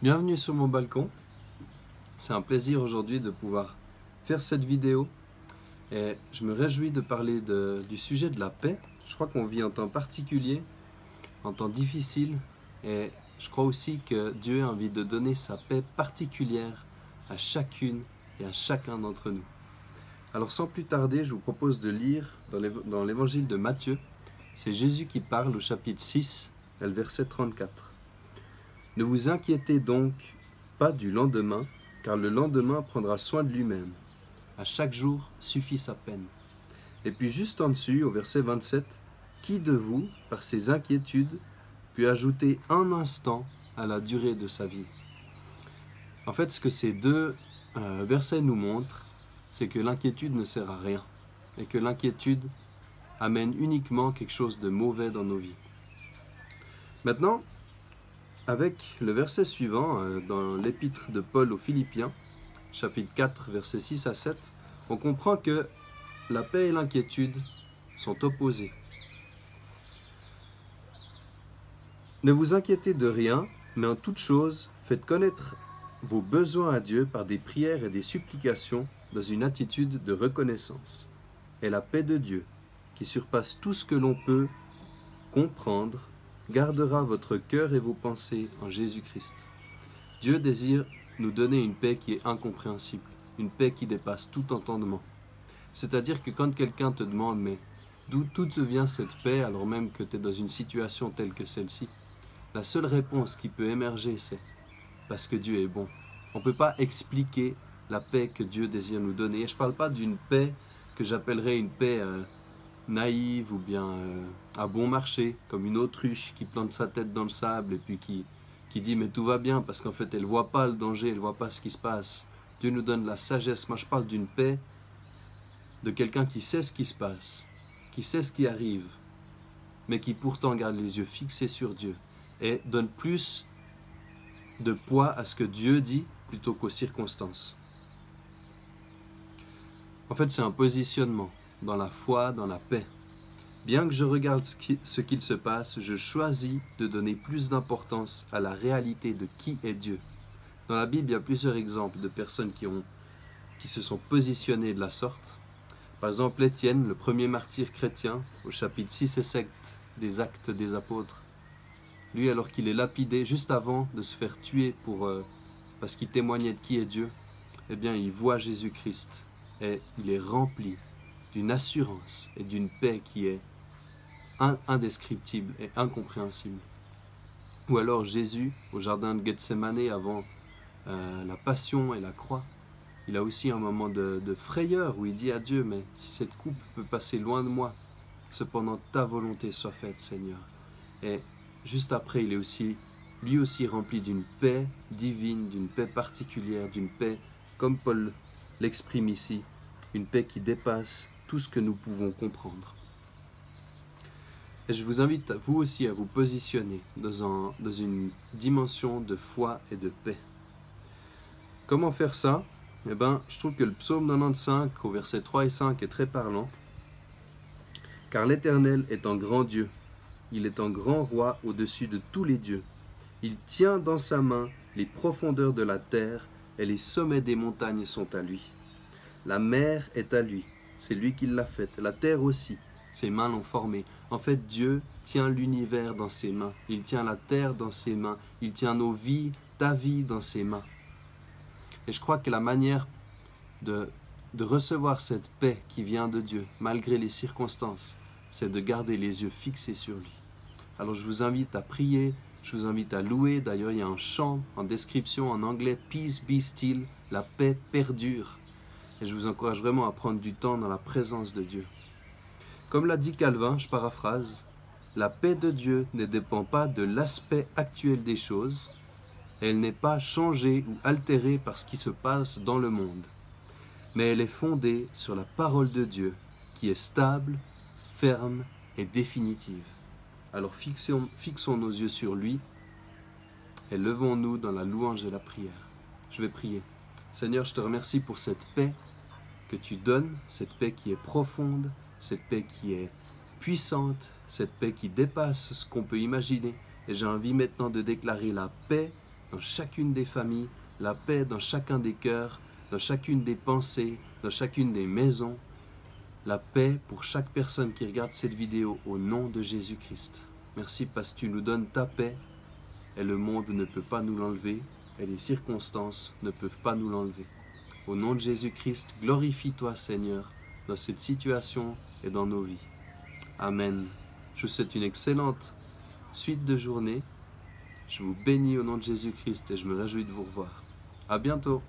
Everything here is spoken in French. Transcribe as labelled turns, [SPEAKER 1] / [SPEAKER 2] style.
[SPEAKER 1] Bienvenue sur mon balcon. C'est un plaisir aujourd'hui de pouvoir faire cette vidéo et je me réjouis de parler du sujet de la paix. Je crois qu'on vit un temps particulier, un temps difficile et je crois aussi que Dieu a envie de donner sa paix particulière à chacune et à chacun d'entre nous. Alors sans plus tarder, je vous propose de lire dans l'évangile de Matthieu. C'est Jésus qui parle au chapitre 6, et le verset 34. Ne vous inquiétez donc pas du lendemain, car le lendemain prendra soin de lui-même. À chaque jour suffit sa peine. Et puis juste en dessus, au verset 27, qui de vous, par ses inquiétudes, peut ajouter un instant à la durée de sa vie? En fait, ce que ces deux versets nous montrent, c'est que l'inquiétude ne sert à rien, et que l'inquiétude amène uniquement quelque chose de mauvais dans nos vies. Maintenant, avec le verset suivant, dans l'épître de Paul aux Philippiens, chapitre 4, versets 6 à 7, on comprend que la paix et l'inquiétude sont opposées. Ne vous inquiétez de rien, mais en toute chose, faites connaître vos besoins à Dieu par des prières et des supplications dans une attitude de reconnaissance. Et la paix de Dieu, qui surpasse tout ce que l'on peut comprendre, gardera votre cœur et vos pensées en Jésus-Christ. Dieu désire nous donner une paix qui est incompréhensible, une paix qui dépasse tout entendement. C'est-à-dire que quand quelqu'un te demande « mais d'où te vient cette paix alors même que tu es dans une situation telle que celle-ci ?» La seule réponse qui peut émerger, c'est « parce que Dieu est bon ». On ne peut pas expliquer la paix que Dieu désire nous donner. Et je ne parle pas d'une paix que j'appellerais une paix naïve ou bien à bon marché, comme une autruche qui plante sa tête dans le sable et puis qui dit mais tout va bien parce qu'en fait elle ne voit pas le danger, elle ne voit pas ce qui se passe. Dieu nous donne la sagesse. Moi je parle d'une paix de quelqu'un qui sait ce qui se passe, qui sait ce qui arrive, mais qui pourtant garde les yeux fixés sur Dieu et donne plus de poids à ce que Dieu dit plutôt qu'aux circonstances. En fait c'est un positionnement dans la foi, dans la paix. Bien que je regarde ce qu'il se passe, je choisis de donner plus d'importance à la réalité de qui est Dieu. Dans la Bible, il y a plusieurs exemples de personnes qui se sont positionnées de la sorte. Par exemple, Étienne, le premier martyr chrétien, au chapitre 6 et 7 des Actes des Apôtres. Lui, alors qu'il est lapidé, juste avant de se faire tuer parce qu'il témoignait de qui est Dieu, eh bien, il voit Jésus-Christ et il est rempli d'une assurance et d'une paix qui est indescriptible et incompréhensible. Ou alors Jésus, au jardin de Gethsémane, avant la passion et la croix, il a aussi un moment de frayeur où il dit à Dieu, mais si cette coupe peut passer loin de moi, cependant ta volonté soit faite, Seigneur. Et juste après, il est lui aussi rempli d'une paix divine, d'une paix particulière, d'une paix, comme Paul l'exprime ici, une paix qui dépasse tout ce que nous pouvons comprendre. Et je vous invite vous aussi à vous positionner dans une dimension de foi et de paix. Comment faire ça? Eh bien, je trouve que le psaume 95 au verset 3 et 5 est très parlant. Car l'Éternel est un grand Dieu, il est un grand roi au-dessus de tous les dieux. Il tient dans sa main les profondeurs de la terre et les sommets des montagnes sont à lui. La mer est à lui, c'est lui qui l'a faite, la terre aussi, ses mains l'ont formée. En fait, Dieu tient l'univers dans ses mains, il tient la terre dans ses mains, il tient nos vies, ta vie dans ses mains. Et je crois que la manière de recevoir cette paix qui vient de Dieu, malgré les circonstances, c'est de garder les yeux fixés sur lui. Alors je vous invite à prier, je vous invite à louer. D'ailleurs, il y a un chant en description en anglais, « Peace be still », la paix perdure. Et je vous encourage vraiment à prendre du temps dans la présence de Dieu. Comme l'a dit Calvin, je paraphrase, « La paix de Dieu ne dépend pas de l'aspect actuel des choses, elle n'est pas changée ou altérée par ce qui se passe dans le monde, mais elle est fondée sur la parole de Dieu qui est stable, ferme et définitive. » Alors fixons nos yeux sur lui et levons-nous dans la louange et la prière. Je vais prier. Seigneur, je te remercie pour cette paix que tu donnes, cette paix qui est profonde, cette paix qui est puissante, cette paix qui dépasse ce qu'on peut imaginer. Et j'ai envie maintenant de déclarer la paix dans chacune des familles, la paix dans chacun des cœurs, dans chacune des pensées, dans chacune des maisons. La paix pour chaque personne qui regarde cette vidéo au nom de Jésus-Christ. Merci parce que tu nous donnes ta paix et le monde ne peut pas nous l'enlever et les circonstances ne peuvent pas nous l'enlever. Au nom de Jésus-Christ, glorifie-toi Seigneur dans cette situation et dans nos vies. Amen. Je vous souhaite une excellente suite de journée. Je vous bénis au nom de Jésus-Christ et je me réjouis de vous revoir. À bientôt.